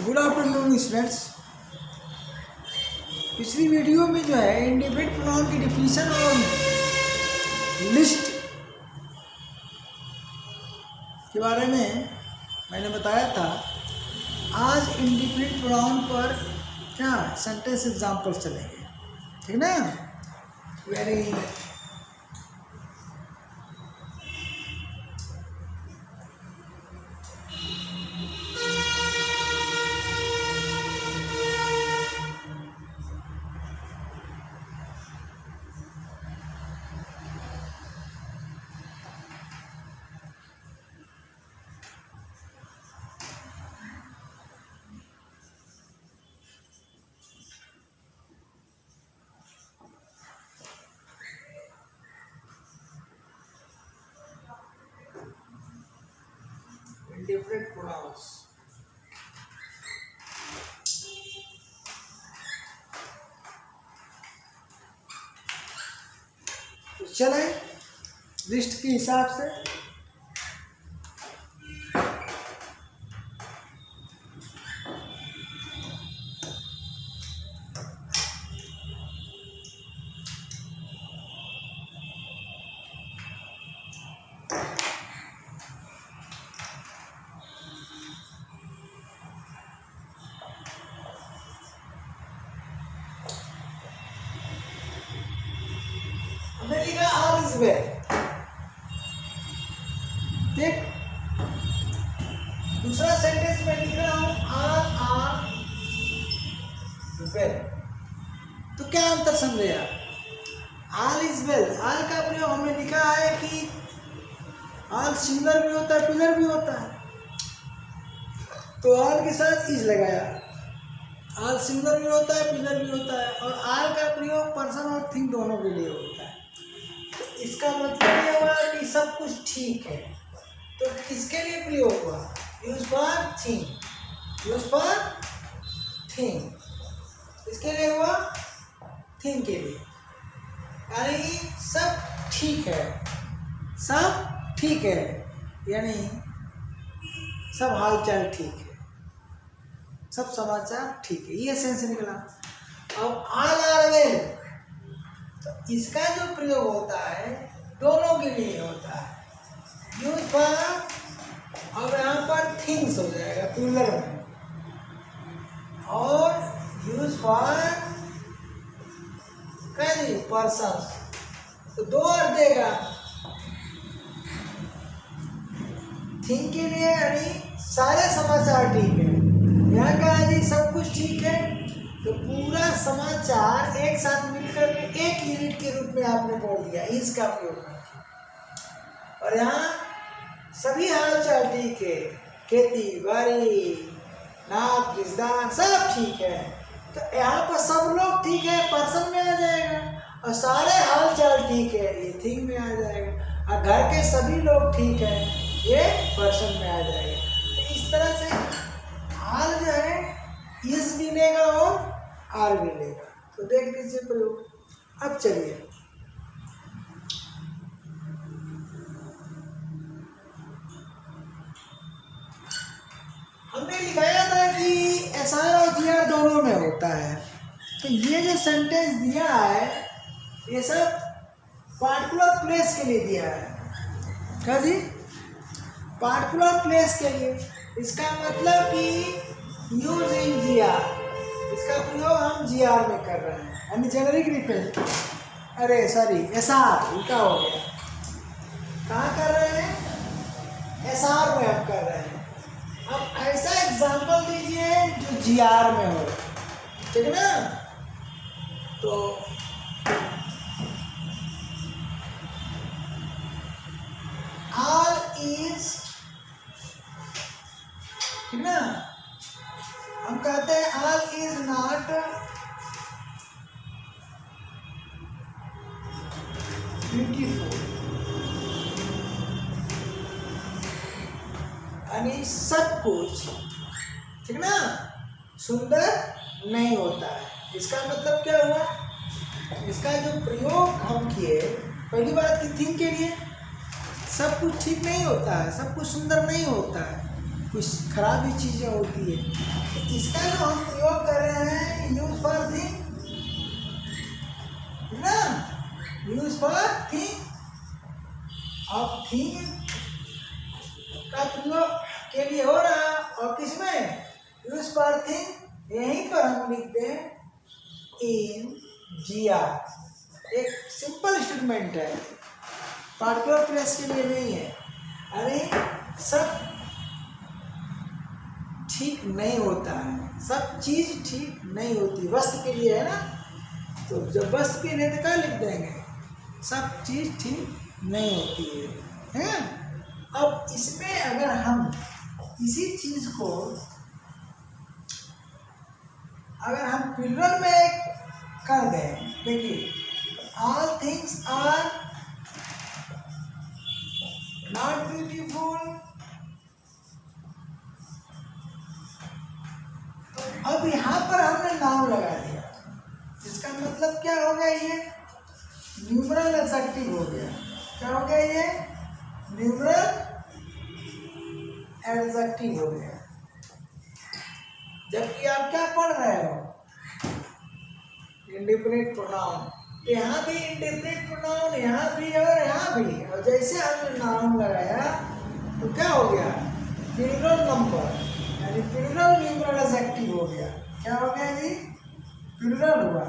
Good afternoon students. पिछली video में जो है इंडिफिनिट प्रोनाउन की डिफिनीशन और लिस्ट के बारे में मैंने बताया था। आज इंडिफिनिट प्रोनाउन पर क्या सेंटेंस एग्जाम्पल चलेंगे, ठीक ना। Very indefinite pronouns. तो चले लिस्ट के हिसाब से हमने लिखा ऑल इज वेल। ठीक, दूसरा सेंटेंस में लिख रहा हूं ऑल आर वेल। तो क्या अंतर समझे यार? ऑल इज वेल, ऑल का प्रयोग हमने लिखा है कि ऑल सिंगुलर भी होता है, प्लूरल भी होता है। तो ऑल के साथ इज लगाया। ऑल सिंगुलर भी होता है, प्लूरल भी होता है, और ऑल का प्रयोग पर्सन और थिंग दोनों के लिए होता है। तो इसका मतलब ये हुआ कि सब कुछ ठीक है। तो किसके लिए प्रयोग हुआ? Use for thing, use for thing. इसके लिए हुआ थिंग के लिए, यानी सब ठीक है, सब ठीक है, यानी सब हालचाल ठीक है, सब समाचार ठीक है, ये सेंस निकला। अब ऑल आर वेल, तो इसका जो प्रयोग होता है दोनों के लिए होता है। यूज फॉर, अब यहाँ पर थिंग्स हो जाएगा प्लूरल में, और यूज फॉर कैसे पर्सन, तो दो अर्थ देगा। थिंग के लिए यानी सारे समाचार ठीक है, यहाँ कहा जी सब कुछ ठीक है, तो पूरा समाचार एक साथ मिलकर के एक यूनिट के रूप में आपने बोल दिया, इसका प्रयोग करके। और यहाँ सभी हालचाल ठीक है, खेती बाड़ी नात रिश्तेदार सब ठीक है, तो यहाँ पर सब लोग ठीक है पर्सन में आ जाएगा, और सारे हालचाल ठीक है ये थिंग में आ जाएगा, और घर के सभी लोग ठीक है ये पर्सन में आ जाएगा। तो इस तरह से हाल जो है इस भी लेगा और आर भी लेगा। तो देख लीजिए प्रयोग। अब चलिए हमने लिखाया था कि एस आर और जी आर दोनों में होता है। तो ये जो सेंटेंस दिया है ये सब पार्टिकुलर प्लेस के लिए दिया है। क्या जी? पार्टिकुलर प्लेस के लिए। इसका मतलब कि यूज इन जी आर, इसका प्रयोग हम जी आर में कर रहे हैं, यानी जेनरिक रिप्रेजेंट, अरे सॉरी एस आर उल्टा हो गया। कहाँ कर रहे हैं? एस आर में हम कर रहे हैं। अब ऐसा एग्जाम्पल दीजिए जो जी आर में हो, ठीक है ना। तो ऑल इज, ठीक ना, हम कहते हैं ऑल इज नॉट ब्यूटीफुल, यानी सब कुछ ठीक ना सुंदर नहीं होता है। इसका मतलब क्या हुआ? इसका जो प्रयोग हम किए, पहली बात की थिंग के लिए सब कुछ ठीक नहीं होता है, सब कुछ सुंदर नहीं होता है। कुछ खराब ही चीज़ें होती है। तो इसका जो हम प्रयोग कर रहे हैं यूज फॉर थिंग ना, यूज फॉर थिंग, अब थिंग का प्रयोग के लिए हो रहा है और किसमें यूज फॉर थिंग यहीं पर हम लिखते हैं इन GR। एक सिंपल स्टेटमेंट है, पार्टिकुलर प्लेस के लिए नहीं है। अरे सब ठीक नहीं होता है, सब चीज ठीक नहीं होती, वस्तु के लिए है ना, तो जब वस्तु के लिए तो क्या लिख देंगे, सब चीज ठीक नहीं होती है। अब इसमें अगर हम किसी चीज को अगर हम प्लूरल में कर दें, देखिए all things are not beautiful, अब यहाँ पर हमने नाउन लगा दिया, इसका मतलब क्या हो गया, ये न्यूमरल एडजेक्टिव हो गया। क्या हो गया, ये न्यूमरल एडजेक्टिव हो गया। जबकि आप क्या पढ़ रहे हो, इंडिफिनिट प्रोनाउन, यहाँ भी इंडिफिनिट प्रोनाउन, यहाँ भी और यहाँ भी, और जैसे हमने नाउन लगाया तो क्या हो गया, प्लूरल नंबर यानी प्लूरल न्यूमरल एडजेक्टिव हो गया। क्या हो गया जी, प्लूरल हुआ।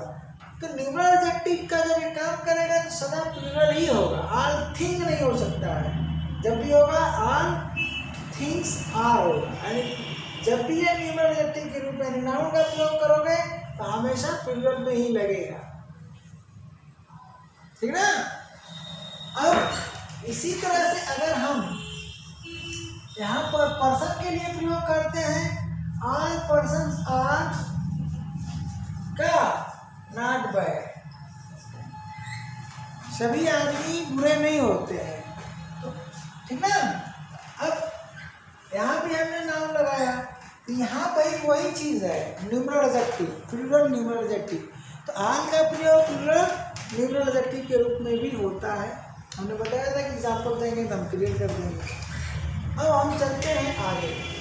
तो न्यूमरल एडजेक्टिव का जब ये काम करेगा तो सदा प्लूरल ही होगा, ऑल थिंग नहीं हो सकता है। जब भी होगा ऑल थिंग्स आर होगा, यानी जब भी ये न्यूमरल एडजेक्टिव के रूप में नाउन का प्रयोग करोगे तो हमेशा प्लूरल में ही लगेगा, ठीक ना। अब इसी तरह से अगर हम यहाँ पर पर्सन के लिए प्रयोग करते हैं, ऑल पर्सन्स आर क्या नॉट बैड, सभी आदमी बुरे नहीं होते हैं, तो ठीक ना। अब यहाँ भी हमने नाउन लगाया, तो यहाँ पर वही चीज़ है, numeral adjective, plural numeral adjective. तो ऑल का प्रयोग प्लूरल न्यूमरल एडजेक्टिव के रूप में भी होता है। हमने बताया था कि एग्जाम्पल देंगे तो हम क्लियर कर देंगे। अब हम चलते हैं आगे।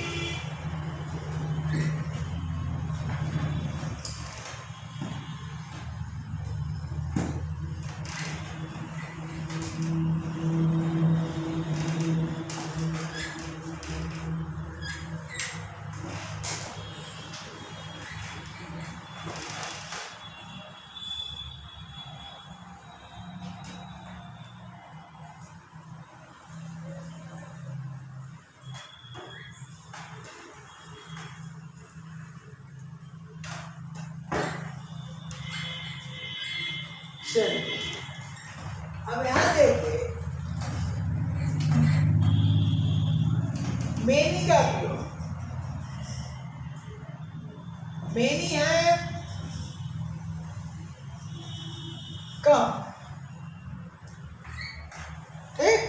चलिए अब यहाँ देखिए मेनी का प्रयोग, मेनी है कम, ठीक,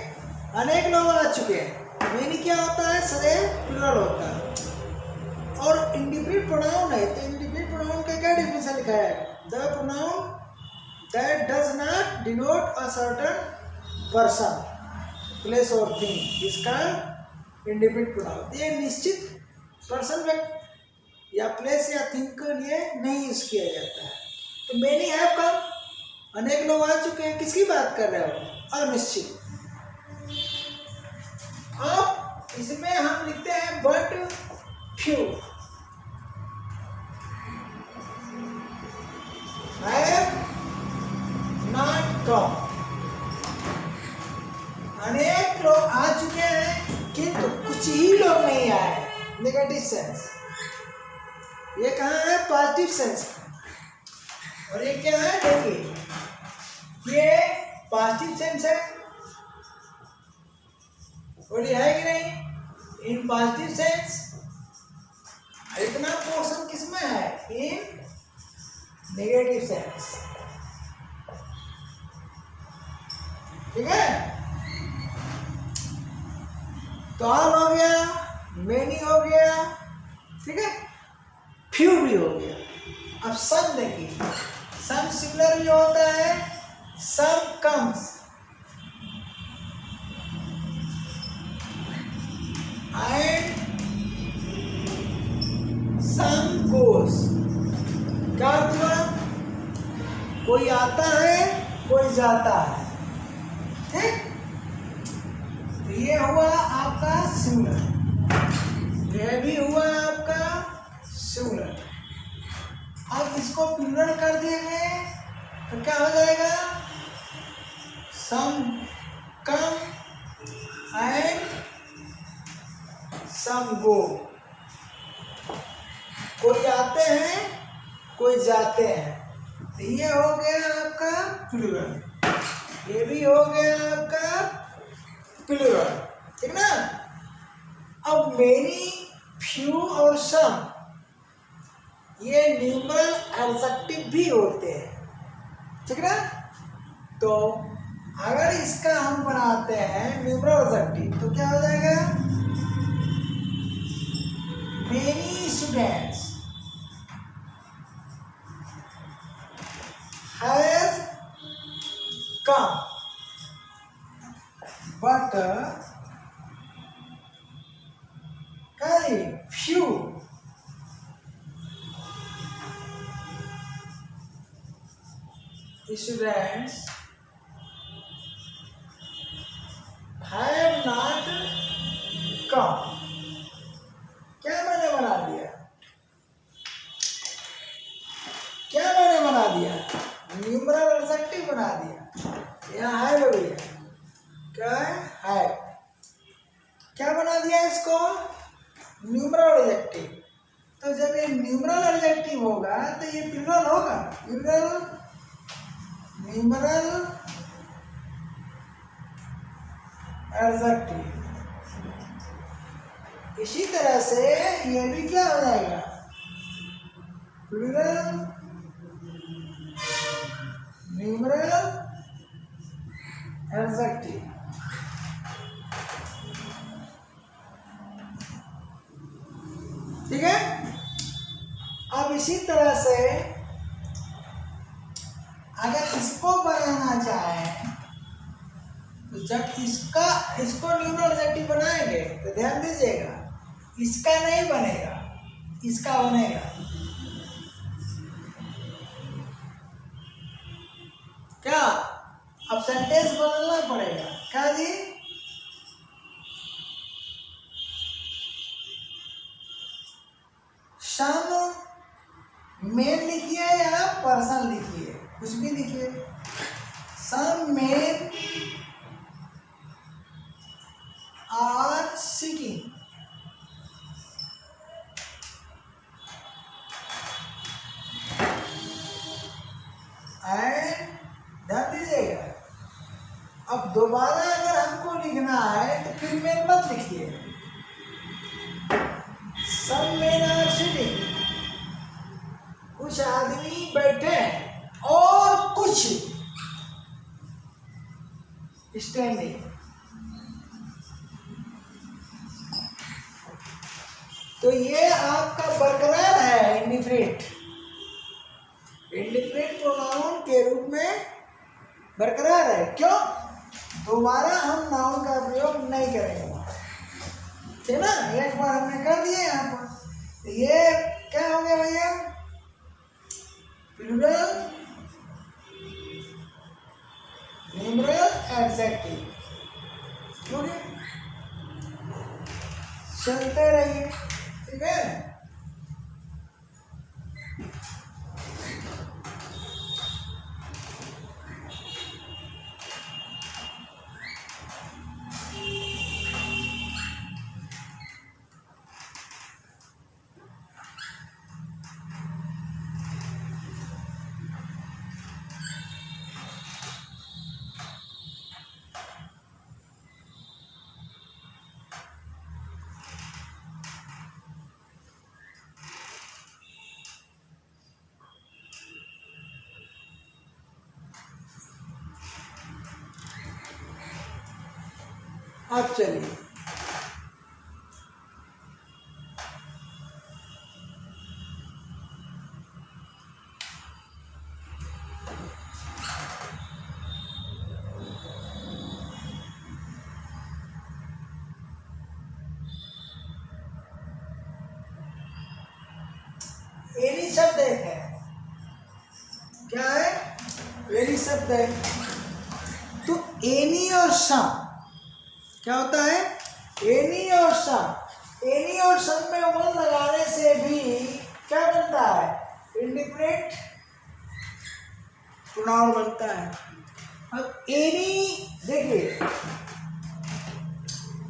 अनेक लोग आ चुके हैं। मेनी क्या होता है, सदैव प्लूरल होता है। और इंडिफिनिट प्रोनाउन है, तो इंडिफिनिट प्रोनाउन का क्या डिफिनेशन लिखा है, the pronoun that does not denote a certain person, place or thing is called indefinite pronoun। ये निश्चित पर्सन व्यक्ति या प्लेस या थिंग के लिए नहीं यूज किया जाता है। तो मेनी हैव कम, अनेक लोग आ चुके हैं, किसकी बात कर रहे हो, अनिश्चित। अब इसमें हम लिखते हैं but few have not come, अनेक लोग आ चुके हैं किंतु कुछ ही लोग नहीं आए, नेगेटिव सेंस। ये कहाँ है, पॉजिटिव सेंस। और ये क्या है, देखिए ये पॉजिटिव सेंस है और ये है कि नहीं, इन पॉजिटिव सेंस। इतना पोर्शन किसमें है, इन नेगेटिव सेंस, ठीक है। तो ऑल हो गया, मेनी हो गया, ठीक है, फ्यू भी हो गया। अब सम देखिए, सम सिमिलर भी होता है, सम कम्स एंड कोई आता है कोई जाता है, ठीक। तो ये हुआ आपका सिंगुलर, यह भी हुआ आपका सिंगुलर। अब इसको प्लूरल कर देंगे तो क्या हो जाएगा, सम कम एंड सम गो। कोई आते हैं कोई जाते हैं, तो ये हो गया आपका प्लूरल, ये भी हो गया आपका प्लूरल, ठीक ना। अब मेनी, फ्यू और सम ये न्यूमरल एडजेक्टिव भी होते हैं, ठीक ना। तो अगर इसका हम बनाते हैं न्यूमरल एडजेक्टिव तो क्या हो जाएगा, many students have come but few students have not come। क्या मैंने बना दिया, क्या मैंने बना दिया, न्यूमरल एडजेक्टिव बना दिया। यहाँ है भैया, क्या है, क्या बना दिया इसको, न्यूमरल एडजेक्टिव। तो जब ये न्यूमरल एडजेक्टिव होगा तो ये प्लूरल होगा, न्यूमरल एडजेक्टिव। इसी तरह से ये भी क्या हो जाएगा, प्लूरल न्यूमरल एडजेक्टिव। ठीक है। अब इसी तरह से अगर इसको बनाना चाहें तो जब इसको न्यूमरल एडजेक्टिव बनाएंगे तो ध्यान दीजिएगा, इसका नहीं बनेगा, इसका बनेगा। क्या, अब सेंटेंस बदलना पड़ेगा, क्या जी, सम मेन लिखिए या पर्सन लिखिए, कुछ भी लिखिए। Some men are sitting and, ध्यान दीजिएगा। अब दोबारा अगर हमको लिखना है तो फिर मेन मत लिखिए, सम मेन आर सिटिंग, कुछ आदमी बैठे हैं और कुछ स्टैंडिंग। तो ये आपका बरकरार है, इंडिफरेंट प्रोनाउन के रूप में बरकरार है। क्यों, दोबारा हम नाउन का प्रयोग नहीं करेंगे, ठीक ना। एक बार हमने कर दिया यहाँ पर, तो ये क्या हो गया भैया, प्लूरल न्यूमरल एडजेक्टिव। ठीक है, चलते रहिए, ठीक है। अब चलिए, एनी शब्द एक है, क्या है, शब्द है। तो एनी और सम क्या होता है? एनी और सम। एनी और सम में वन लगाने से भी क्या बनता है? इंडिफिनिट प्रोनाउन बनता है। अब एनी देखिए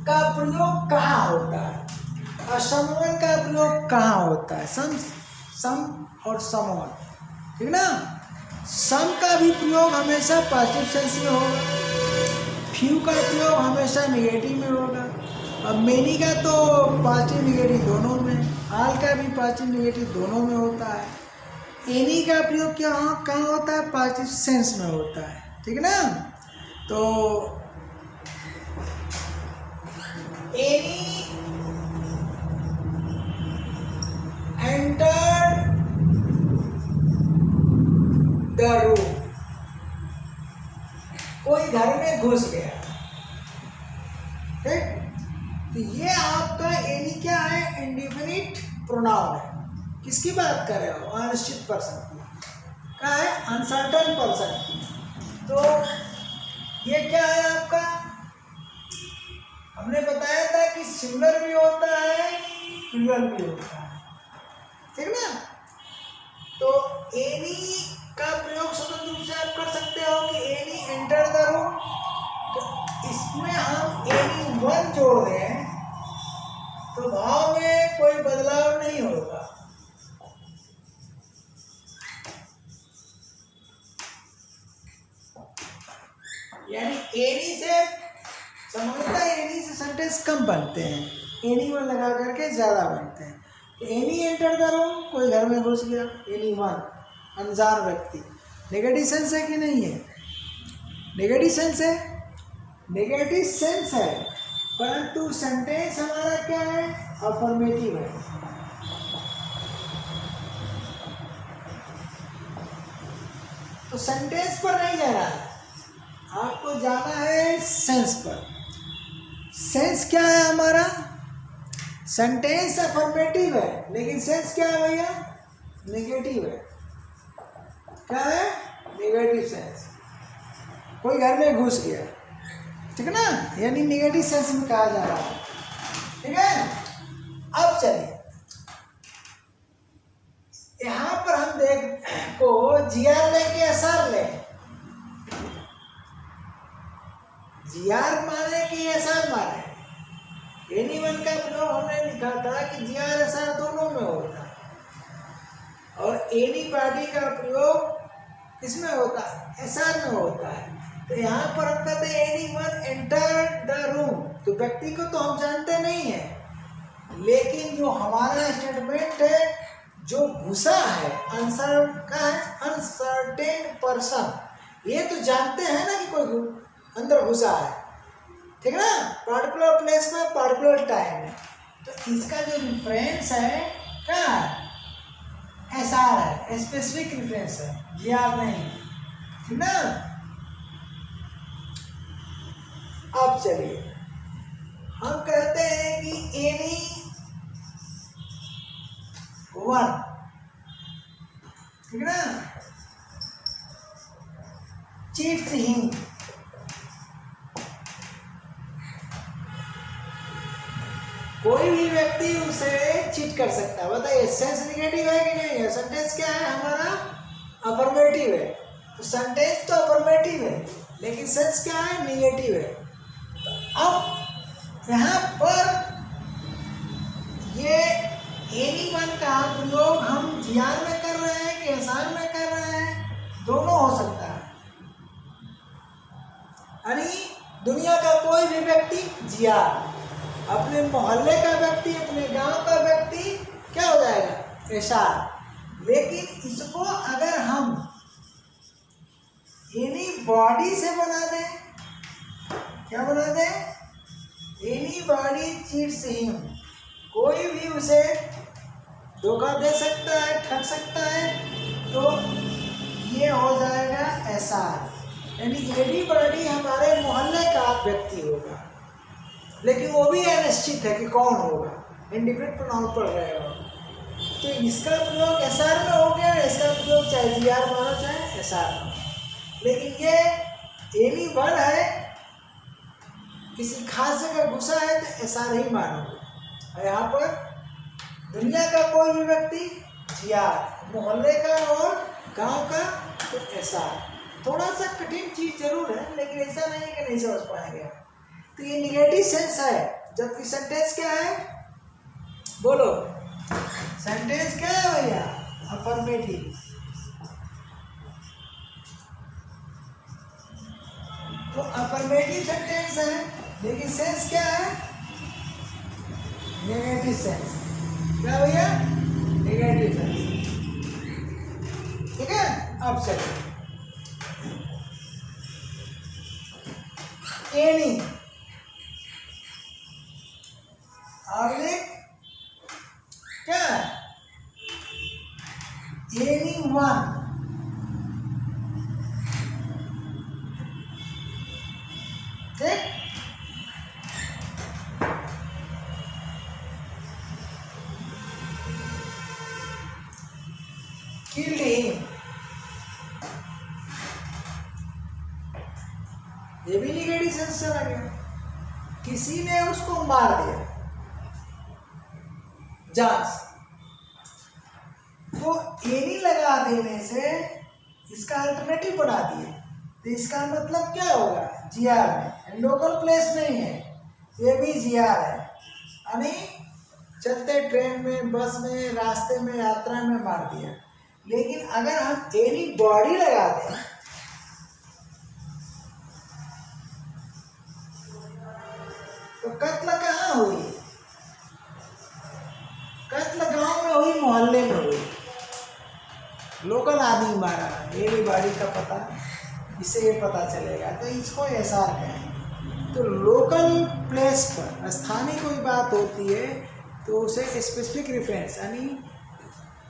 का प्रयोग कहाँ होता है और समवन का प्रयोग कहाँ होता है? सम और समवन, ठीक ना। सम का भी प्रयोग हमेशा पॉजिटिव सेंस में होगा, फ्यू का प्रयोग हमेशा नेगेटिव में होगा, अब मेनी का तो पॉजिटिव नेगेटिव दोनों में, ऑल का भी पॉजिटिव नेगेटिव दोनों में होता है। एनी का प्रयोग क्या कहाँ होता है? पॉजिटिव सेंस में होता है, ठीक ना। तो एनी एंटर द रूम, कोई घर में घुस गया, ठीक। तो ये आपका एनी क्या है? इंडिफिनिट प्रोनाउन है। किसकी बात कर रहे हो? अनिश्चित पर्सन की। क्या है? अनसर्टेन पर्सन की। तो ये क्या है आपका? हमने बताया था कि सिंगुलर भी होता है, प्लूरल भी होता है, ठीक ना। तो एनी का प्रयोग स्वतंत्र रूप से आप कर सकते हो कि एनी एंटर द रूम, तो इसमें हम एनी वन जोड़ दें तो भाव में कोई बदलाव नहीं होगा। यानी एनी से समझता है, एनी से सेंटेंस कम बनते हैं, एनी वन लगा करके ज्यादा बनते हैं। एनी एंटर द रूम, कोई घर में घुस गया। एनी वन अनजान व्यक्ति, नेगेटिव सेंस है कि नहीं है? नेगेटिव सेंस है, नेगेटिव सेंस है, परंतु सेंटेंस हमारा क्या है? अफर्मेटिव है। तो सेंटेंस पर नहीं जाना है, आपको जाना है सेंस पर। सेंस क्या है हमारा? सेंटेंस अफर्मेटिव है, लेकिन सेंस क्या है भैया? नेगेटिव है। क्या है? Negative sense. कोई घर में घुस गया, ठीक है ना, यानी नेगेटिव सेंस में कहा जा रहा है, ठीक है। अब चलिए यहां पर हम देख को जीआर लेके एसआर ले, जीआर माने कि एसआर माने? एनी वन का प्रयोग हमने लिखा था कि जीआर एसआर दोनों में होता है, और एनी बॉडी का प्रयोग किसमें होता है? एसआर में होता है। तो यहाँ पर हम कहते हैं any one enter the room, तो व्यक्ति को तो हम जानते नहीं है, लेकिन जो हमारा स्टेटमेंट है, जो घुसा है, आंसर का है अनसर्टेन पर्सन, ये तो जानते हैं ना कि कोई अंदर घुसा है, ठीक ना, पार्टिकुलर प्लेस में पार्टिकुलर टाइम में। तो इसका जो रिफरेंस है क्या है? एसआर है, स्पेसिफिक रिफरेंस है, जीआर नहीं, ठीक ना। अब चलिए हम कहते हैं कि एनी वन, ठीक ना, चीट्स हिम, कोई भी व्यक्ति उसे चीट कर सकता है। बताइए सेंस निगेटिव है कि नहीं है? सेंटेंस क्या है हमारा? अफर्मेटिव है। तो सेंटेंस तो अफर्मेटिव है, लेकिन सेंस क्या है? निगेटिव है। तो अब यहाँ पर ये एनी वन का प्रयोग हम जीआर में कर रहे हैं कि एसआर में कर रहे हैं? दोनों हो सकता है। यानी दुनिया का कोई भी व्यक्ति जीआर, अपने मोहल्ले का व्यक्ति, अपने गांव का व्यक्ति क्या हो जाएगा? एसआर। लेकिन इसको अगर हम एनी बॉडी से बना दें, क्या बना दें? एनी बॉडी चीट्स हिम, कोई भी उसे धोखा दे सकता है, ठग सकता है, तो ये हो जाएगा एसआर। यानी एनी बॉडी हमारे मोहल्ले का व्यक्ति होगा, लेकिन वो भी अनिश्चित है कि कौन होगा, इंडिफिनिट प्रोनाउन पर रहेगा। तो इसका प्रयोग एसआर में हो गया, इसका प्रयोग चाहे जीआर मानो चाहे एसआर मानो। लेकिन ये एनी वर्ड है, किसी खास जगह घुसा है तो ऐसा नहीं मानोगे। और यहाँ पर दुनिया का कोई भी व्यक्ति जियार, मोहल्ले का और गांव का तो ऐसा। थोड़ा सा कठिन चीज जरूर है, लेकिन ऐसा नहीं है कि नहीं समझ पाएंगे। तो ये निगेटिव सेंस है, जबकि सेंटेंस क्या है, बोलो सेंटेंस क्या है भैया, अफर्मेटिव। तो अफर्मेटिव सेंटेंस है, लेकिन सेंस क्या है, नेगेटिव सेंस। क्या भैया, नेगेटिव सेंस। ठीक है, अब चलिए एनी अगले क्या है, एनी वन, ठीक। किल्ड हिम, ये भी निगेटिव सेंस चला गया, किसी ने उसको मार दिया जान से। तो एनी लगा देने से इसका अल्टरनेटिव बना दिए, तो इसका मतलब क्या होगा, जीआर में, लोकल प्लेस नहीं है, ये भी जीआर है, यानी चलते ट्रेन में, बस में, रास्ते में, यात्रा में मार दिया। लेकिन अगर हम एनी बॉडी लगा दें तो कत्ल कहाँ हुई, कत्ल गांव में हुई, मोहल्ले में हुई, लोकल आदमी मारा, एनी बॉडी का पता, इससे ये पता चलेगा। तो इसको एसआर कहें। तो लोकल प्लेस पर स्थानीय कोई बात होती है तो उसे स्पेसिफिक रेफरेंस, यानी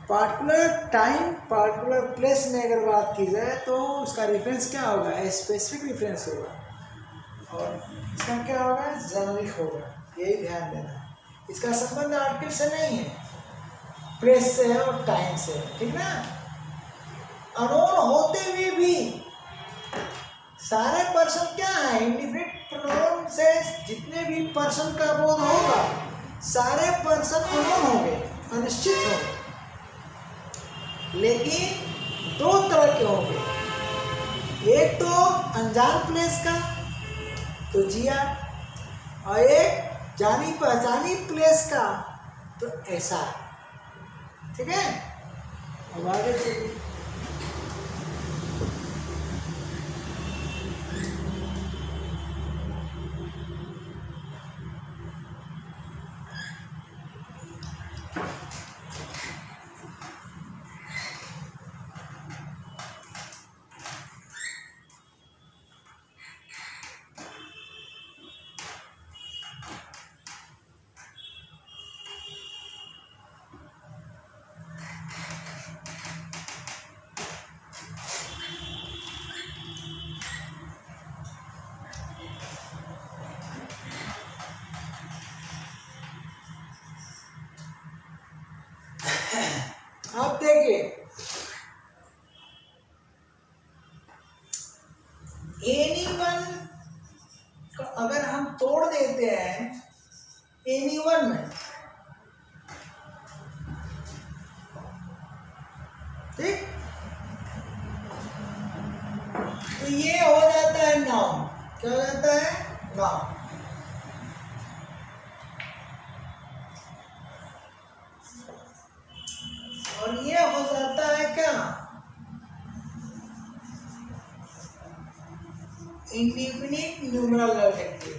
पार्टिकुलर टाइम पार्टिकुलर प्लेस में अगर बात की जाए तो उसका रेफरेंस क्या होगा, स्पेसिफिक रेफरेंस होगा, और इसका क्या होगा, जेनरिक होगा। यही ध्यान देना, इसका संबंध आर्टिकल से नहीं है, प्लेस से है और टाइम से है, ठीक ना। अनोन होते हुए भी सारे पर्सन क्या है, इंडिफिनिट प्रोनाउन से जितने भी पर्सन का बोध होगा सारे पर्सन अनोन होंगे, अनिश्चित होंगे, लेकिन दो तरह के होंगे, एक तो अनजान प्लेस का तो जिया, और एक जानी पहचानी प्लेस का तो ऐसा, ठीक है। अब आगे चलिए, अब देखिए एनीवन को अगर हम तोड़ देते हैं एनीवन में, ठीक, तो ये हो जाता है नाउन। क्या हो जाता है, नाउन। और ये हो जाता है क्या, इंडिफिनिट न्यूमरल एडजेक्टिव।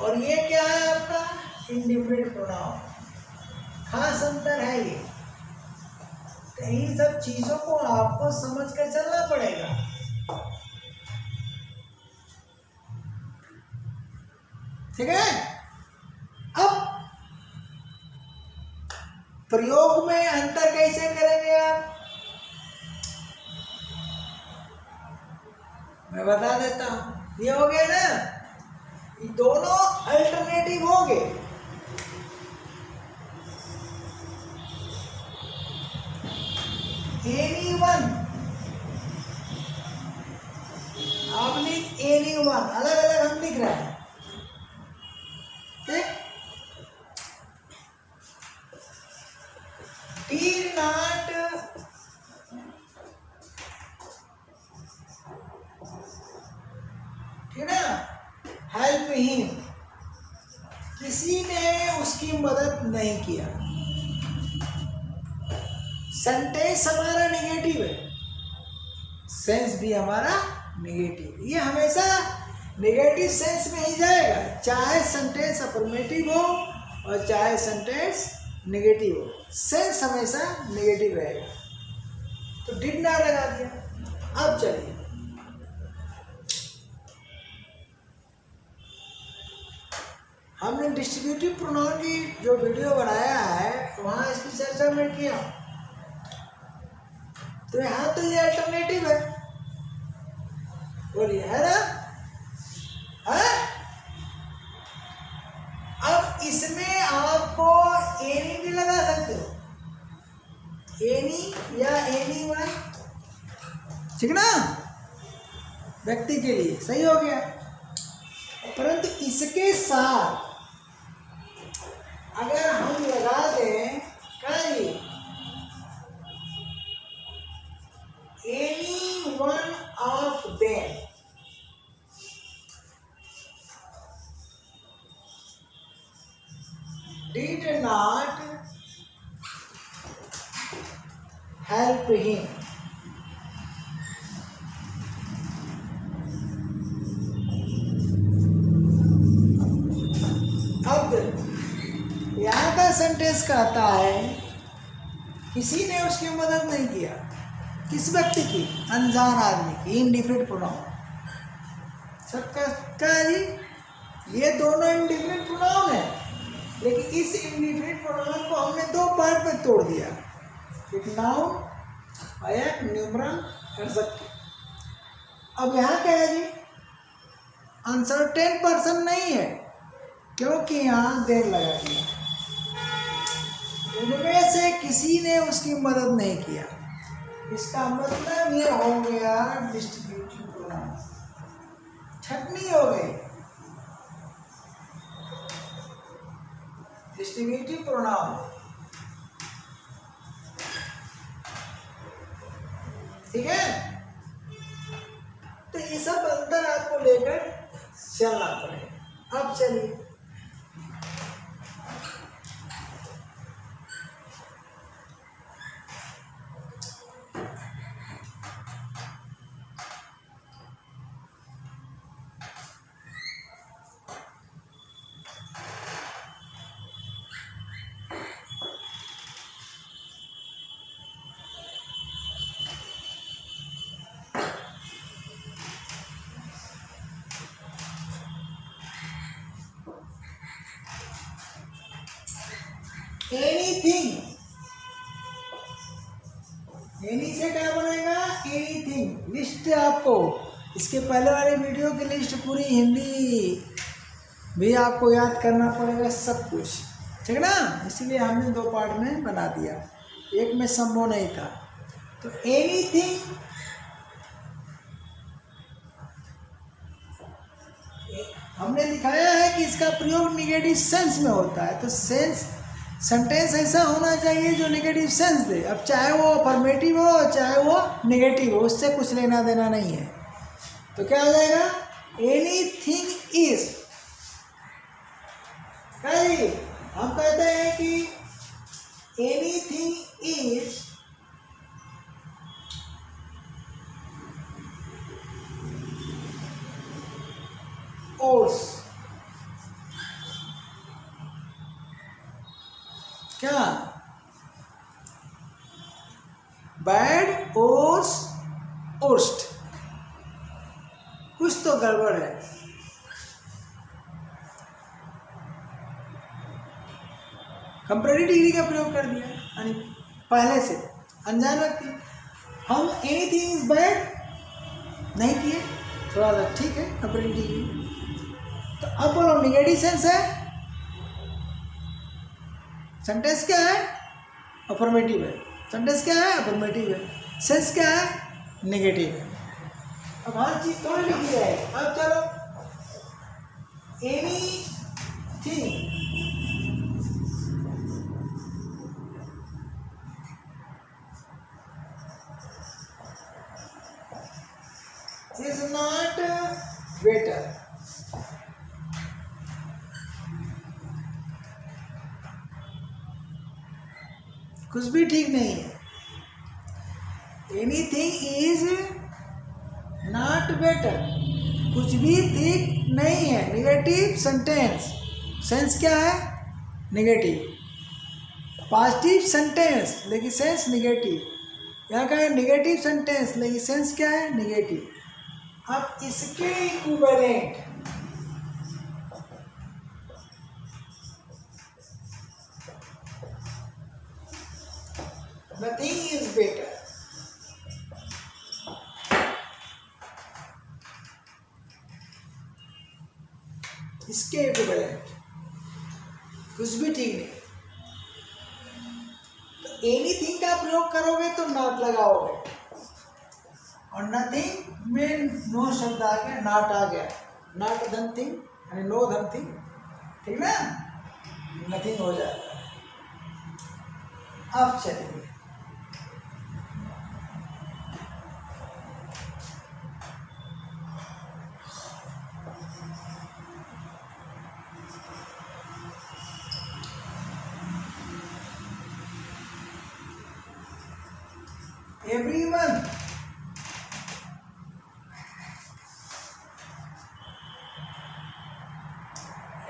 और ये क्या है आपका, इंडिफिनिट प्रोनाउन। खास अंतर है ये, तो इन सब चीजों को आपको समझ कर चलना पड़ेगा। ठीक है। अब प्रयोग में अंतर कैसे करेंगे आप, मैं बता देता हूं। ये हो गया ना, ये दोनों अल्टरनेटिव हो गए, anyone, आप लिख anyone, अलग अलग हम लिख रहे हैं, ठीक। did not ठीक ना, हेल्प हिम, किसी ने उसकी मदद नहीं किया। सेंटेंस हमारा निगेटिव है, सेंस भी हमारा निगेटिव, ये हमेशा निगेटिव सेंस में ही जाएगा, चाहे सेंटेंस अफर्मेटिव हो और चाहे सेंटेंस नेगेटिव हो, सेंस हमेशा नेगेटिव रहेगा। तो डिड नॉट लगा दिया। अब चलिए हमने डिस्ट्रीब्यूटिव प्रोनाउन की जो वीडियो बनाया है वहां इसकी चर्चा में किया, तो यहाँ तो ये अल्टरनेटिव है, बोलिए है ना, है? अब इसमें आपको एनी भी लगा सकते हो, एनी या एनी वन, ठीक ना, व्यक्ति के लिए सही हो गया। परंतु इसके साथ अगर हम लगा दें कहीं any one of them, did not help him, अब यहाँ का सेंटेंस कहता है किसी ने उसकी मदद नहीं किया, किस व्यक्ति की, अनजान आदमी की, इनडिफरेंट प्रोनाउन, सबका जी ये दोनों इनडिफरेंट प्रोनाउन है, लेकिन इस इनडिफरेंट प्रोनाउन को हमने दो पार्ट में तोड़ दिया, एक नाउन और एक न्यूमरल एडजेक्टिव। अब यहाँ क्या है जी, अनसर्टेन पर्सन नहीं है, क्योंकि यहाँ देर लगा दिया, उनमें से किसी ने उसकी मदद नहीं किया, इसका मतलब ये हो गया डिस्ट्रीब्यूटिव प्रोनाउन, छटनी हो गई, डिस्ट्रीब्यूटिव प्रोनाउन, ठीक है। तो ये सब अंतर आपको लेकर चलना पड़ेगा। अब चलिए एनीथिंग, एनी से क्या बनेगा, एनीथिंग, लिस्ट आपको इसके पहले वाले वीडियो की लिस्ट पूरी हिंदी भी आपको याद करना पड़ेगा, सब कुछ, ठीक ना, इसलिए हमने दो पार्ट में बना दिया, एक में संभव नहीं था। तो एनीथिंग, हमने दिखाया है कि इसका प्रयोग निगेटिव सेंस में होता है, तो सेंटेंस ऐसा होना चाहिए जो नेगेटिव सेंस दे, अब चाहे वो अफर्मेटिव हो चाहे वो नेगेटिव हो, उससे कुछ लेना देना नहीं है। तो क्या हो जाएगा, एनीथिंग इज, कहीं हम कहते हैं कि एनीथिंग इज ओट्स, क्या बैड ओट्स, ओस्ट, कुछ तो गड़बड़ है। कंपैरेटिव डिग्री का प्रयोग कर दिया, यानी पहले से अनजान व्यक्ति, हम एनीथिंग इज बैड नहीं किए, थोड़ा सा ठीक है कंपैरेटिव डिग्री। तो अब बोलो निगेटिव सेंस है, सेंटेंस क्या है, अफर्मेटिव है, सेंटेंस क्या है? अफर्मेटिव है। सेंस क्या है? नेगेटिव है। अब हर चीज थोड़ी लिखी है। अब चलो, एनीथिंग is not better. कुछ भी ठीक नहीं है। एनीथिंग इज नॉट बेटर, कुछ भी ठीक नहीं है। नेगेटिव सेंटेंस, सेंस क्या है? नेगेटिव। पॉजिटिव सेंटेंस लेकिन सेंस नेगेटिव। यहाँ का है नेगेटिव सेंटेंस लेकिन सेंस क्या है? नेगेटिव। अब इसके इक्विवेलेंट नथिंग इज बेटर। इसके इक्विवेलेंट कुछ भी ठीक नहीं। तो एनीथिंग का प्रयोग करोगे तो नॉट लगाओगे, और नथिंग में नो शब्द आ गया, नॉट आ गया। नॉट धन थिंग यानी नो धन थिंग, ठीक ना? नथिंग हो जाता है। अब चलिए,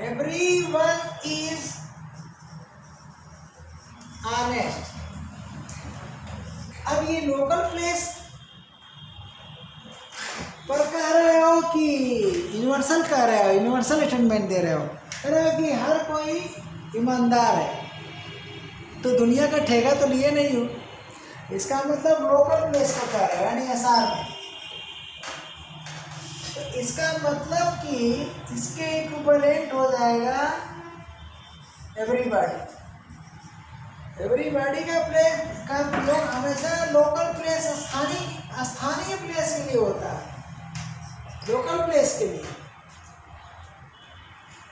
everyone is honest। अब ये लोकल प्लेस पर कह रहे हो कि यूनिवर्सल कह रहे हो, यूनिवर्सल स्टेटमेंट दे रहे हो, कह रहे हो कि हर कोई ईमानदार है, तो दुनिया का ठेका तो लिए नहीं हो। इसका मतलब लोकल प्लेस को कह रहे हो, यानी एसआर में। तो इसका मतलब कि इसके इक्विवेलेंट हो जाएगा एवरीबॉडी। एवरीबॉडी का प्रयोग हमेशा लोकल प्लेस, स्थानीय प्लेस के लिए होता है, लोकल प्लेस के लिए।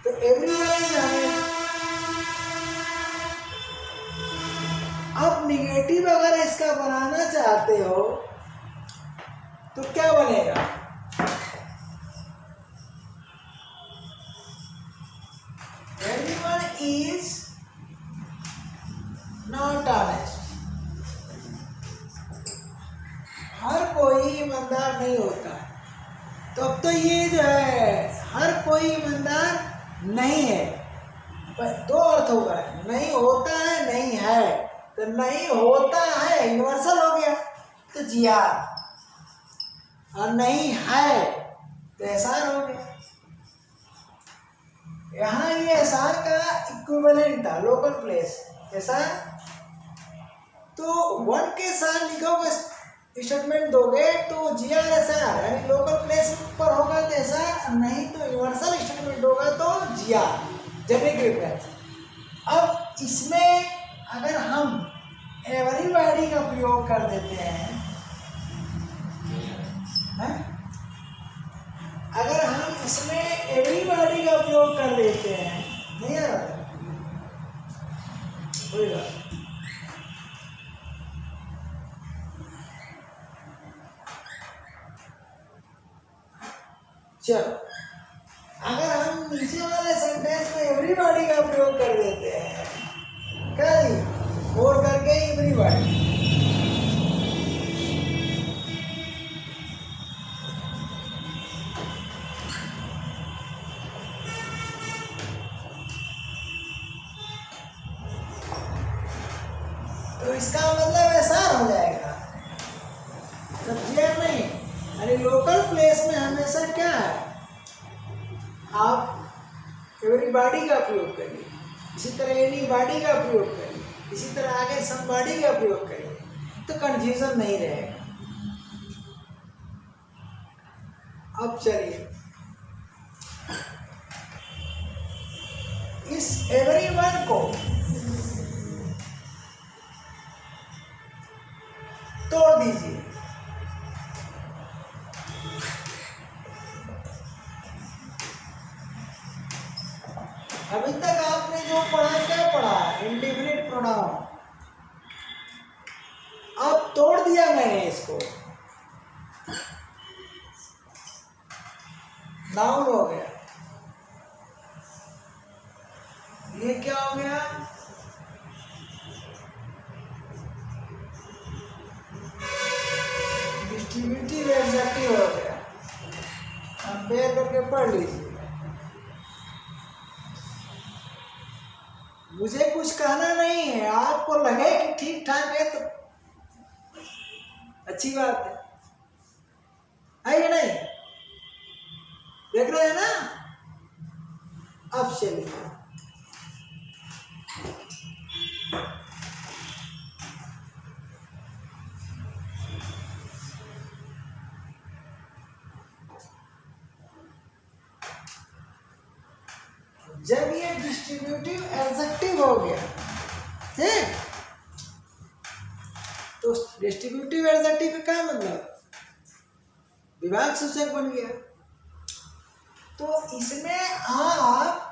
तो एवरीबॉडी जाने। अब निगेटिव अगर इसका बनाना चाहते हो तो क्या बनेगा? Everyone is not honest। हर कोई ईमानदार नहीं होता। तो अब तो ये जो है हर कोई ईमानदार नहीं है, पर दो अर्थ होगा, नहीं होता है, नहीं है। तो नहीं होता है यूनिवर्सल हो गया तो जिया, और नहीं है तो एहसान हो गया। यहाँ ये एहसान का इक्विवेलेंट था लोकल प्लेस एहसान। तो वन के साथ लिखोगे, स्टेटमेंट दोगे तो जिया एहसान यानी लोकल प्लेस पर होगा तो एहसान, नहीं तो यूनिवर्सल स्टेटमेंट होगा तो जिया, जेनेरिक रेफरेंस। अब इसमें अगर हम एवरीबॉडी का प्रयोग कर देते हैं, अगर हम इसमें एवरीबॉडी का प्रयोग कर लेते हैं, नहीं आ रहा कोई बात। चलो, अगर हम नीचे वाले सेंटेंस में एवरीबॉडी का प्रयोग कर देते हैं, क्या जी, और करके एवरीबॉडी, तो इसका मतलब ऐसा हो जाएगा। सब्जेक्ट नहीं, यानी लोकल प्लेस में हमेशा क्या है, आप एवरीबॉडी का प्रयोग करिए, इसी तरह एनीबॉडी का प्रयोग करिए, इसी तरह आगे समबॉडी का प्रयोग करिए, तो कंफ्यूजन नहीं रहेगा। अब चलिए, इस एवरीवन को अभी तक आपने जो पढ़ा क्या पढ़ा, इंडिफिनिट प्रोनाउन। अब तोड़ दिया मैंने इसको, नाउन हो गया। ये क्या हो गया, डिस्ट्रीब्यूटिव एडजेक्टिव हो गया। कंपेयर करके पढ़ लीजिए। मुझे कुछ कहना नहीं है, आपको लगे कि ठीक ठाक है तो अच्छी बात है या नहीं? देख रहे हैं ना? अब चलिए जब ये डिस्ट्रीब्यूटिव एडजेक्टिव हो गया, ठीक, तो डिस्ट्रीब्यूटिव एडजेक्टिव का क्या मतलब, विभाग सूचक बन गया। तो इसमें आप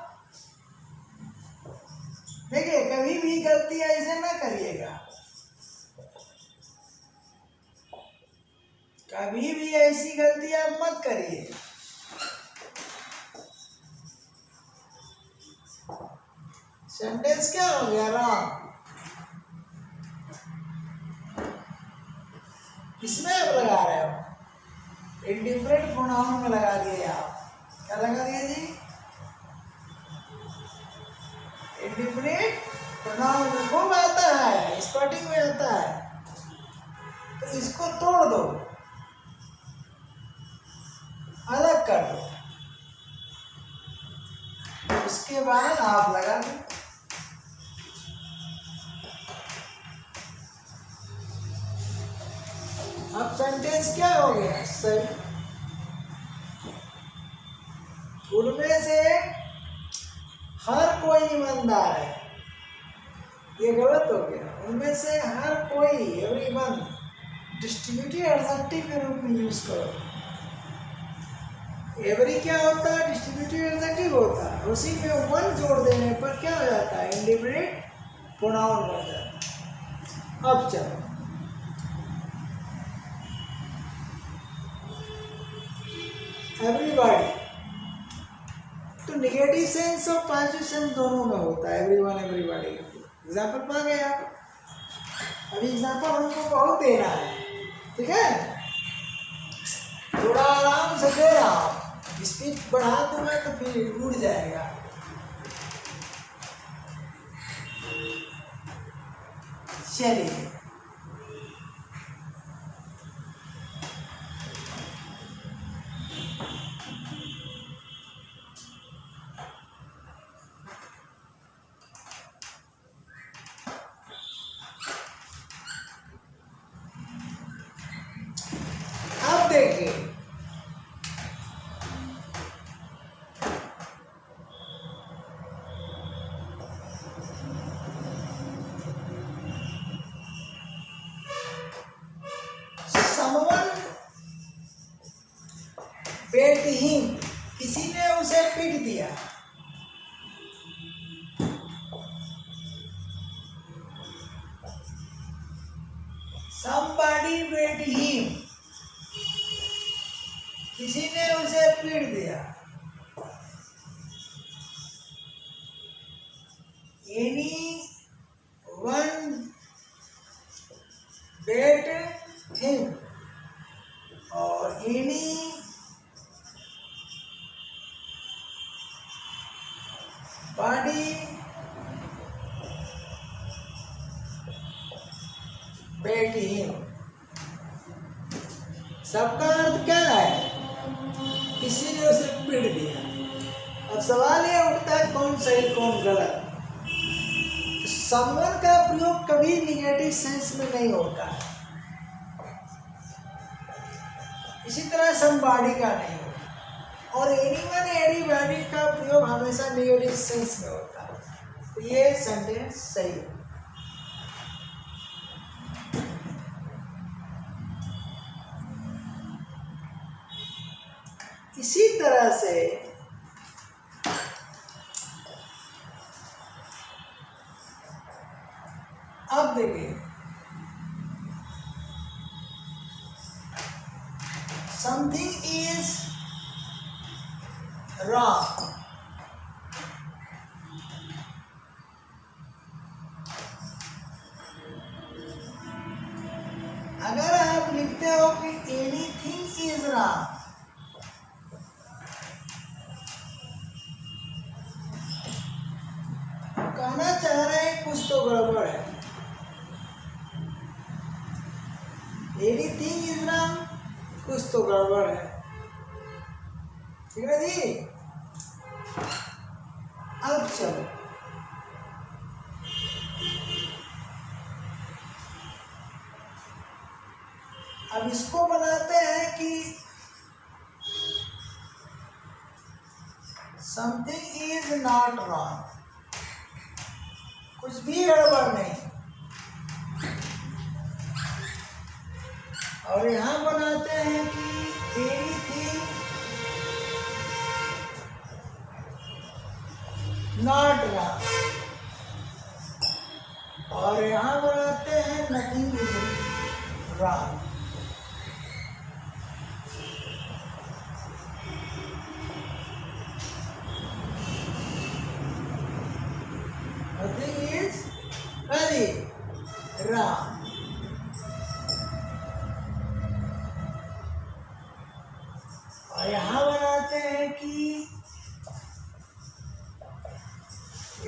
देखिए, कभी भी गलती ऐसे ना करिएगा, कभी भी ऐसी गलती आप मत करिए। सेंटेंस क्या हो गया, रॉन्ग। किसमें आप लगा रहे हो, इंडिफरेंट प्रोनाउन में लगा दिए आप। क्या लगा दिया जी, इंडिफरेंट प्रोनाउन में खूब आता है, स्टार्टिंग में आता है, तो इसको तोड़ दो, अलग कर दो, उसके बाद आप लगा दो। अब सेंटेंस क्या हो गया, सही। उनमें से हर कोई ईमानदार है, ये गलत हो गया। उनमें से हर कोई, एवरीवन, डिस्ट्रीब्यूटिव एडजेक्टिव के रूप में यूज करो। एवरी क्या होता है, डिस्ट्रीब्यूटिव एडजेक्टिव होता है, उसी में वन जोड़ देने पर क्या हो जाता है, इंडिफिनिट प्रोनाउन बन जाता है। अब चलो एवरीबॉडी, तो निगेटिव सेंस और पॉजिटिव सेंस दोनों में होता है, एवरीवन एवरीबॉडी। एग्जाम्पल पा गए आप, अभी एग्जाम्पल हमको बहुत देना है, ठीक है, थोड़ा आराम से दे रहा हूँ, स्पीड बढ़ा दूंगा तो फिर उड़ जाएगा। चलिए अब देखिए, समवन बेट हिम, किसी ने उसे पीट दिया। Somebody beat him, किसी ने उसे पीट दिया। Anyone beat him, और any body beat him, सबका अर्थ क्या है, किसी ने उसे पीट दिया। अब सवाल ये उठता है कौन सही कौन गलत। तो समवन का प्रयोग कभी निगेटिव सेंस में नहीं होता है, इसी तरह समबॉडी का नहीं होता, और एनीवन एनीबॉडी का प्रयोग हमेशा निगेटिव सेंस में होता है। तो ये सेंटेंस सही है। इसी तरह से समथिंग इज रॉन्ग, अगर आप लिखते हो कि एनीथिंग इज रॉन्ग, कहना चाह रहे हैं कुछ तो गड़बड़ है। एनीथिंग इज रॉन्ग, कुछ तो गड़बड़ है। ठीक है जी। अब चलो अब इसको बनाते हैं कि समथिंग इज नॉट रॉन्ग, कुछ भी गड़बड़ नहीं। और यहां बनाते हैं कि एनीथिंग नॉट रॉन्ग, और यहां बनाते हैं nothing is wrong. Nothing is wrong. और यहां बनाते हैं कि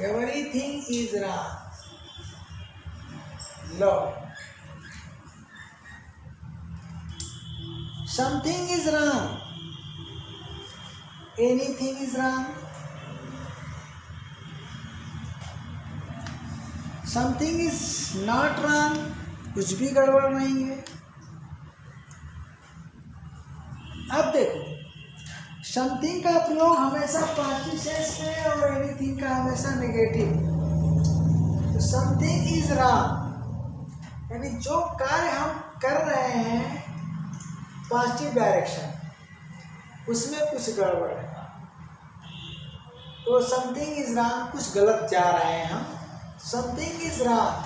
everything is wrong. Low, something is wrong, anything is wrong, something is not wrong, कुछ भी गड़बड़ नहीं है। अब देखो, समथिंग का प्रयोग हमेशा पॉजिटिव सेंस में और एनीथिंग का हमेशा नेगेटिव। तो समथिंग इज रॉन्ग यानी जो कार्य हम कर रहे हैं पॉजिटिव डायरेक्शन, उसमें कुछ गड़बड़ है। तो समथिंग इज रॉन्ग, कुछ गलत जा रहे हैं हम। समथिंग इज रॉन्ग,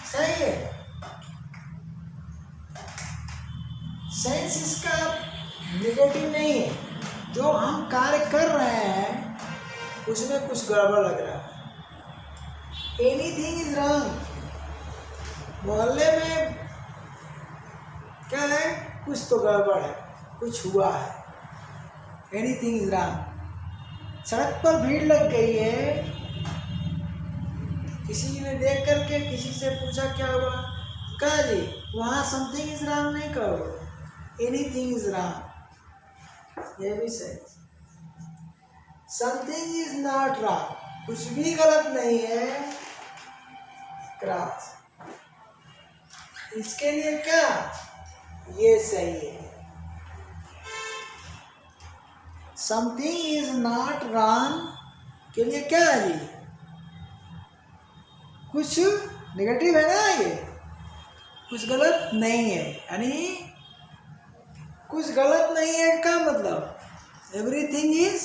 सही है। सेंस इसका नेगेटिव नहीं है। जो हम कार्य कर रहे हैं उसमें कुछ गड़बड़ लग रहा है। एनीथिंग इज रॉन्ग, मोहल्ले में क्या है, कुछ तो गड़बड़ है, कुछ हुआ है। Anything is wrong. सड़क पर भीड़ लग गई है, किसी ने देख करके किसी से पूछा क्या हुआ, कहा जी वहाँ समथिंग इज रॉन्ग नहीं कहोगे, एनीथिंग इज रॉन्ग। ये भी सही। समथिंग इज नॉट रॉन्ग, कुछ भी गलत नहीं है। क्रॉस, इसके लिए क्या, ये सही है। समथिंग इज नॉट रॉन्ग के लिए क्या है जी, कुछ नेगेटिव है ना, ये कुछ गलत नहीं है। यानी कुछ गलत नहीं है का मतलब एवरीथिंग इज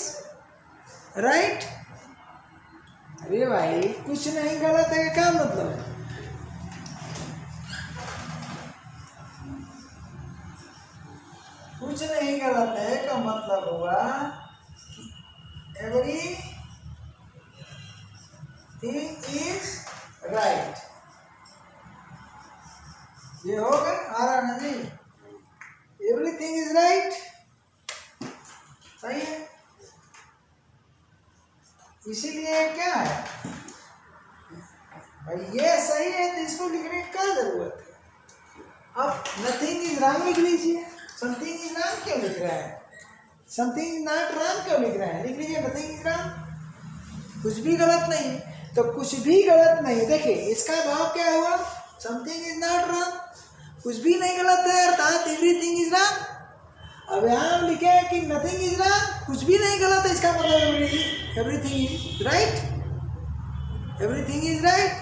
राइट। अरे भाई कुछ नहीं गलत है क्या मतलब, कुछ नहीं गलत है का मतलब हुआ एवरीथिंग इज राइट। ये हो गया, आ रहा ना जी, एवरीथिंग इज राइट, सही है। इसीलिए क्या है भाई, ये सही है तो इसको लिखने की क्या जरूरत है। अब नथिंग इज रॉन्ग लिख लीजिए, समथिंग इज रॉन्ग क्यों लिख रहा है, समथिंग इज नॉट रॉन्ग क्यों लिख रहा है, लिख लीजिए नथिंग इज रॉन्ग, कुछ भी गलत नहीं। तो कुछ भी गलत नहीं, देखिए इसका भाव क्या हुआ, समथिंग इज नॉट रॉन्ग, कुछ भी नहीं गलत है, अर्थात एवरीथिंग इज रॉन्ग। अब यहाँ हम लिखे हैं कि नथिंग इज रॉन्ग, कुछ भी नहीं गलत है, इसका मतलब everything is right, everything is right.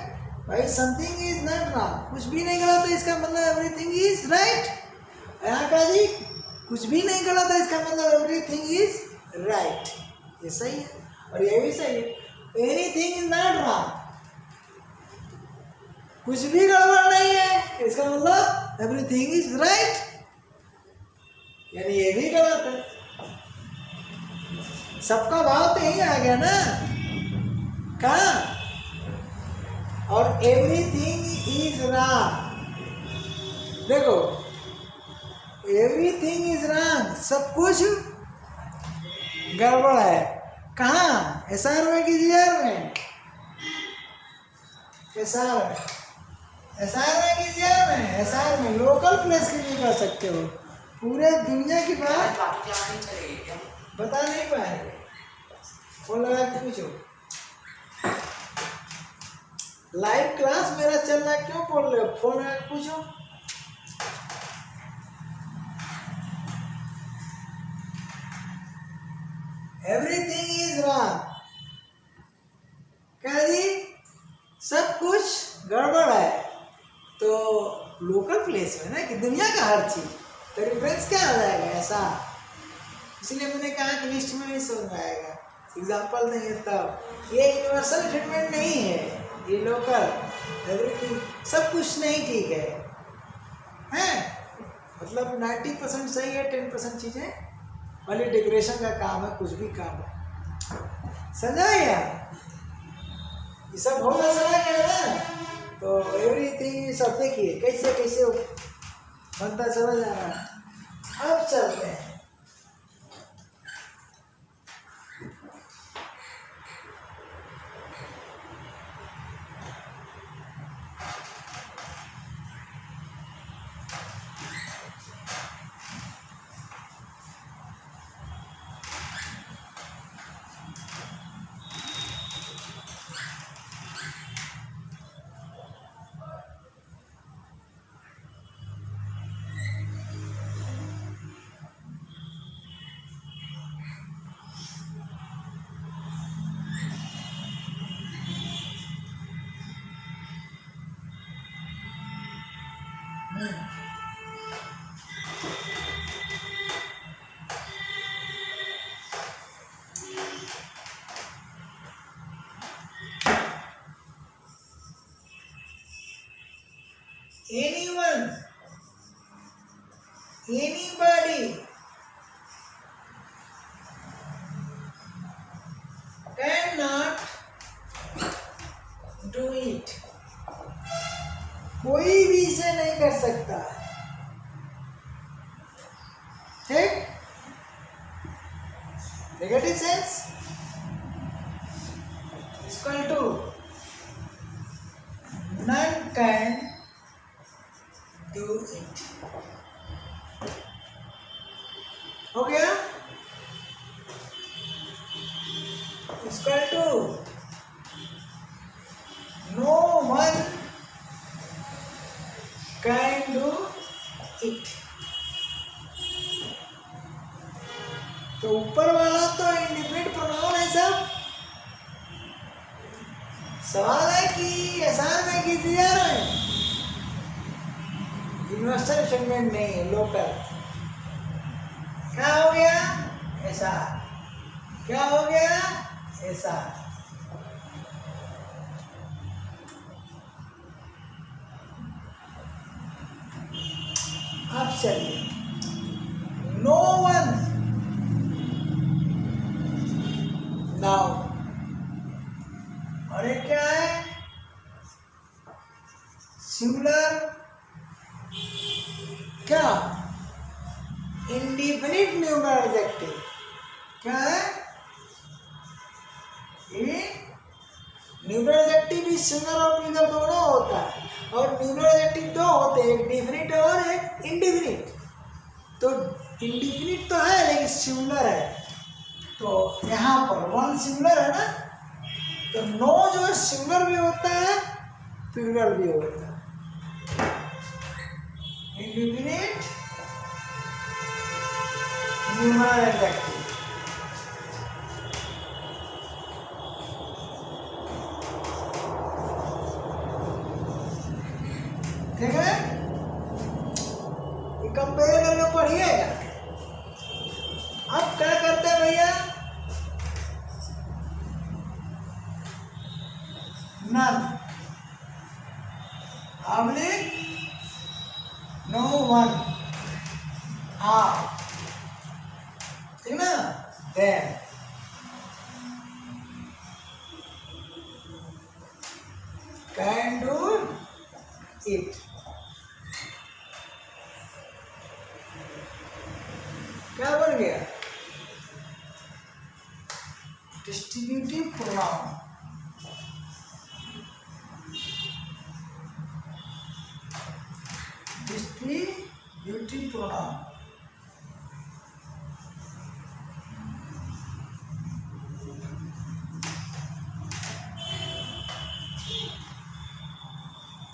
भाई समथिंग इज नॉट रॉन्ग, कुछ भी नहीं गलत है, इसका मतलब एवरीथिंग इज राइट। यहाँ का जी कुछ भी नहीं गलत है, इसका मतलब एवरीथिंग इज राइट, ये सही है। और ये भी सही है, एनीथिंग इज नॉट रॉन्ग, कुछ भी गड़बड़ नहीं है, इसका मतलब एवरीथिंग इज राइट। यानी ये भी गलत है। सबका भाव तो यही आ गया ना, कहाँ? और एवरीथिंग इज रॉन्ग। देखो, एवरीथिंग इज रॉन्ग, सब कुछ गड़बड़ है। कहाँ? एसआर में कि जीआर में? एसआर में कि जीआर में? एसआर में। लोकल प्लेस के लिए कर सकते हो, पूरे दुनिया की बात बता नहीं पाएंगे। फोन लगा के पूछो, लाइव क्लास मेरा चल रहा है, क्यों बोल रहे हो? फोन लगा के पूछो। एवरीथिंग इज रॉन्ग, क्या जी? सब कुछ गड़बड़ है। तो लोकल प्लेस में ना कि दुनिया का हर चीज, तो रेफरेंस क्या आ जाएगा? ऐसा। इसलिए मैंने कहा कि लिस्ट में नहीं समझ में आएगा, एग्जाम्पल नहीं है तब। ये यूनिवर्सल ट्रीटमेंट नहीं है, ये लोकल। एवरीथिंग, सब कुछ नहीं ठीक है? मतलब 90% सही है, 10% चीज़ें वाली डेकोरेशन का काम है, कुछ भी काम है। समझा यार? ये सब होना समझ गया ना? तो एवरीथिंग सब देखिए कैसे कैसे बनता समझ आ रहा है। अब चलते हैं, anyone, anybody cannot do it, कोई भी इसे नहीं कर सकता। ठीक? Negative sense equal to none can do it। हो गया? Equal to no one can do it। तो ऊपर वाला तो इंडिपेंडेंट प्रोनाउन है सब। सवाल है कि एसआर में कि जीआर में? यूनिवर्सल स्टेटमेंट नहीं है, लोकल। क्या हो गया? एसआर। क्या हो गया? एसआर। अब चलिए, नो वन नाउ, और ये क्या है? सिंगुलर, क्या? Indefinite numeral adjective. क्या है ये? न्यूमरल एडजेक्टिव भी सिंगुलर और प्लूरल दोनों होता है, और न्यूमरल एडजेक्टिव दो होते हैं, एक डिफिनिट और एक इंडिफिनिट। तो इंडिफिनिट तो है लेकिन सिंगुलर है, तो यहाँ पर वन सिंगुलर है ना, तो नो जो है सिंगुलर भी होता है, प्लूरल भी होता है। Indefinite numeral adjective. ठीक है? ये कंपेयर करके पढ़िएगा। अब क्या करते हैं भैया? नन, ऑब्लिक नो वन, ठीक ना, देन कैन डू इट, क्या बन गया, डिस्ट्रीब्यूटिव प्रोनाउन। डिस्ट्रीब्यूटिव प्रोनाउन,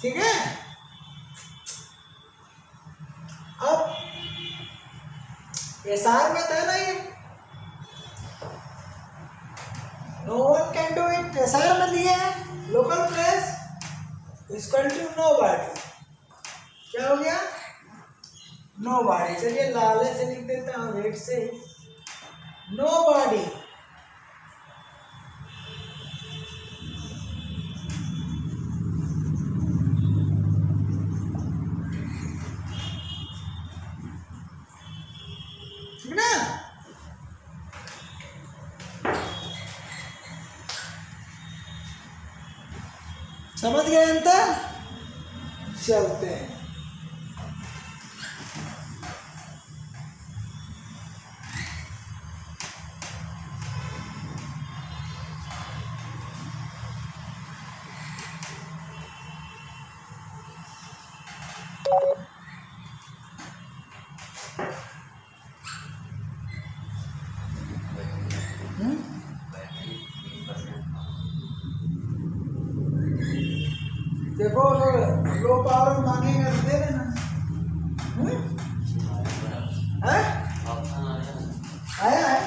ठीक है। अब एसआर में था ना ये, no one can do it, SR में दिया है, local place equal to nobody, क्या हो गया, नो बॉडी। चलिए लाल से लिख देता हूँ, रेड से, नो बॉडी। ठीक ना, समझ गए अंतर, चलते हैं। देखो लो पावर मांगेगा तो दे देना, आया है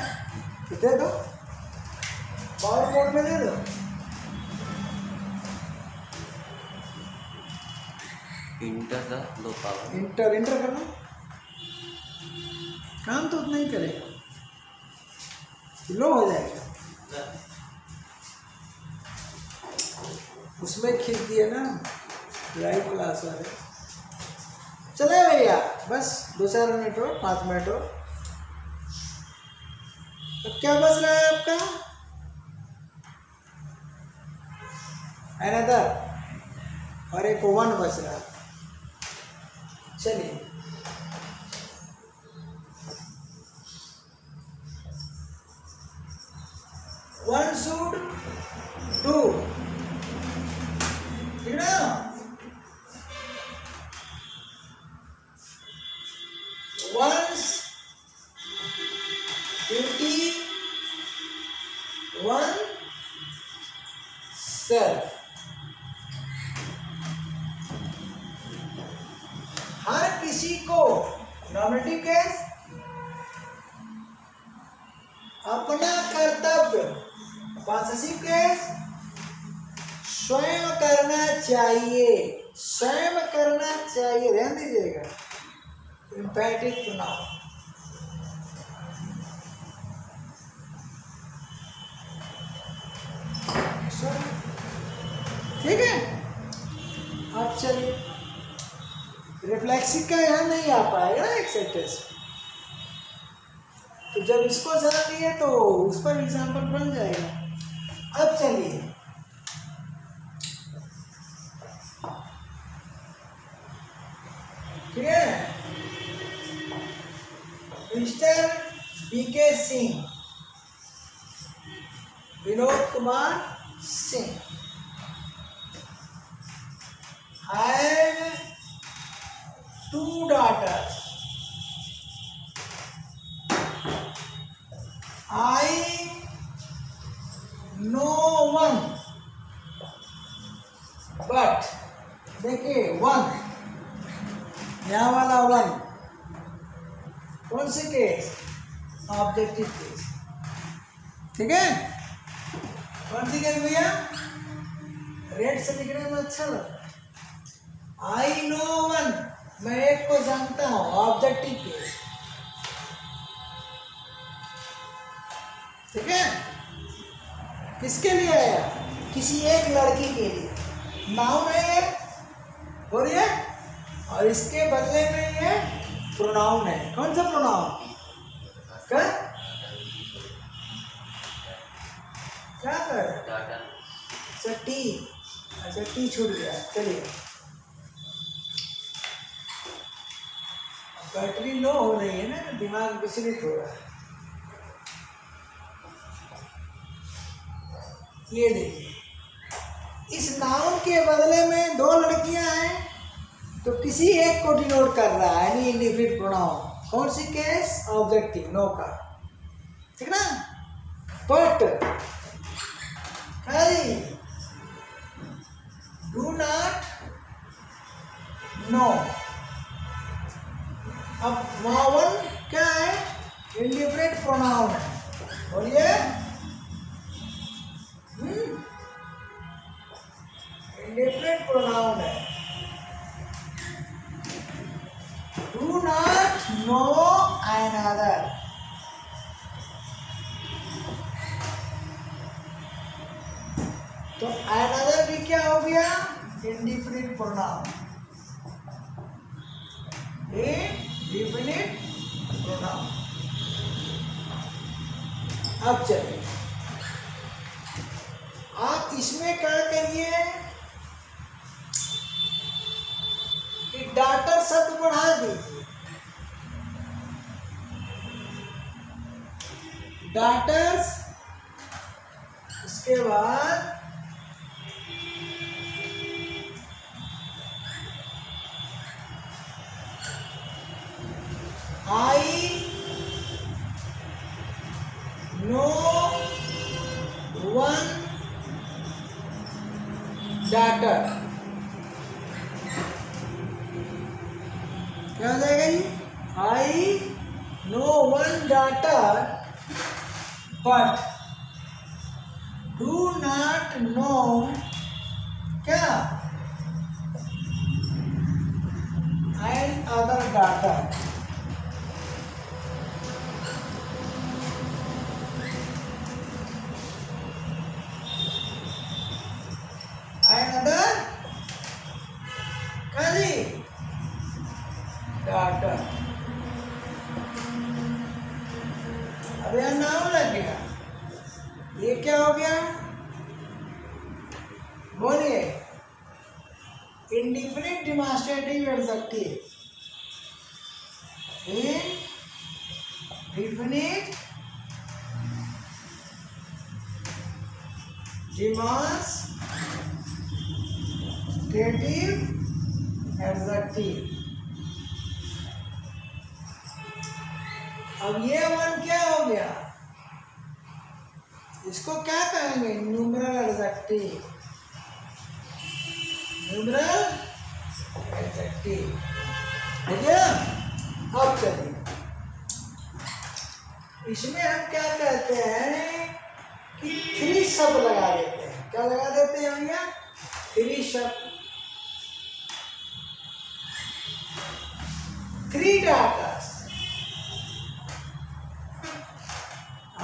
तो दे दो, पावर बोर्ड में दे दो। इंटर का लो पावर, इंटर करना, काम तो उतना ही करेगा, लो हो जाएगा। उसमें खींच दिए ना लाइव क्लास वाले। चले भैया, बस 2-4 मिनट हो, 5 मिनट हो। अब क्या बच रहा है आपका, अनदर, और एक 1 बच रहा है। चलिए वन शुड डू, ठीक ना, वंस ड्यूटी वन सेल्फ। हर किसी को, नॉमिनेटिव केस, अपना कर्तव्य, पॉसेसिव केस, स्वयं करना चाहिए, स्वयं करना चाहिए, ध्यान दीजिएगा, इम्पेरेटिव प्रोनाउन। ठीक है, अब चलिए, रिफ्लेक्सिव का यहाँ नहीं आ पाएगा ना एक सेंटेंस, तो जब इसको जान लिए तो उस पर एग्जाम्पल बन जाएगा। अब चलिए, ठीक है, mister B K Singh, Vinod Kumar Singh, have 2 daughters, I know one, but देखिए 1, यहाँ वाला 1 कौन से केस, ऑब्जेक्टिव केस, ठीक है। कौन सी केस भैया, रेड से लिखने में अच्छा लगता है, आई नो 1, मैं एक को जानता हूँ, ऑब्जेक्टिव केस, ठीक है। किसके लिए आया, किसी एक लड़की के लिए, नाउन है ये, बोलिए, और इसके बदले में ये प्रोनाउन है। कौन सा प्रोनाउन, क्या, क्या कर रहा है? डाटा अच्छा टी, अच्छा टी छूट गया। चलिए बैटरी लो हो रही है ना, दिमाग विचलित हो रहा है। ये देखिए, इस नाउन के बदले में दो लड़कियां हैं, तो किसी एक को डिनोट कर रहा है, यानी इंडिफिनिट प्रोनाउन। कौन सी केस? ऑब्जेक्टिव, नो का, ठीक ना। But do not, know. अब वावन क्या है? इंडिफिनिट प्रोनाउन है। बोलिए, इंडिफिनिट प्रोनाउन है। डू नॉट नो अनदर, तो अनदर भी क्या हो गया? Indefinite pronoun, indefinite pronoun. अब चलिए, आप इसमें क्या करिए कि डाटर शब्द बढ़ा दीजिए। डाटर्स, उसके बाद आई नो वन डाटर, क्या हो जाएगा ये? I know one daughter but do not know क्या? And other daughter. another colleague daughter। अब यह नाम लग गया, ये क्या हो गया? बोलिए, indefinite demonstrative adjective, indefinite demonstrative adjective. अब ये वन क्या हो गया? इसको क्या कहेंगे? न्यूमरल एडजेक्टिव, न्यूमरल एडजेक्टिव हो गया। अब चलिए, इसमें हम क्या कहते हैं कि थ्री शब्द लगा देते हैं। क्या लगा देते हैं भैया? थ्री शब्द, थ्री डाटर्स।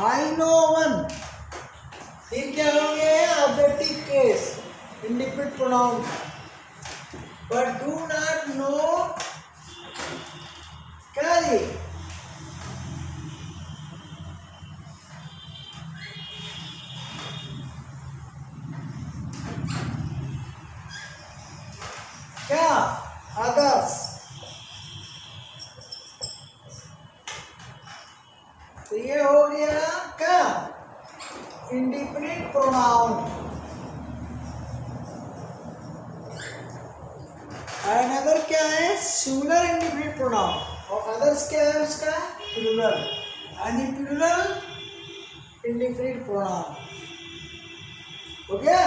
आई नो वन, फिर क्या हो गया? Objective case, indefinite pronoun. But do not know क्या जी? क्या? अदर्स। तो ये हो गया क्या? Indefinite pronoun. अनदर क्या है? Singular indefinite pronoun. और अदर्स क्या है उसका? प्लूरल, यानी प्लूरल इंडिफिनिट प्रोनाउन। हो गया।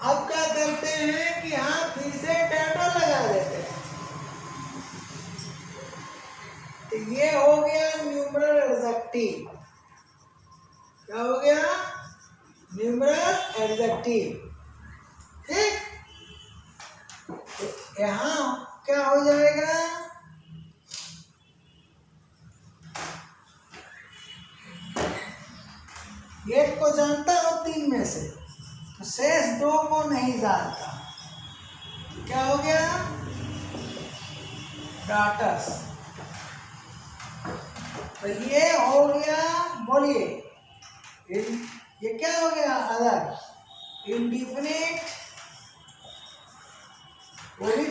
अब क्या करते हैं कि हाँ फिर से डाटा लगा देते हैं। तो ये हो गया न्यूमरल एडजेक्टिव। क्या हो गया? Numeral adjective. ठीक, तो यहाँ क्या हो जाएगा? एक को जानता हूँ तीन में से, तो शेष दो को नहीं जानता। क्या हो गया? डाटर्स। तो ये हो गया, बोलिए, ये क्या हो गया अदर, इंडिफिनिट वो भी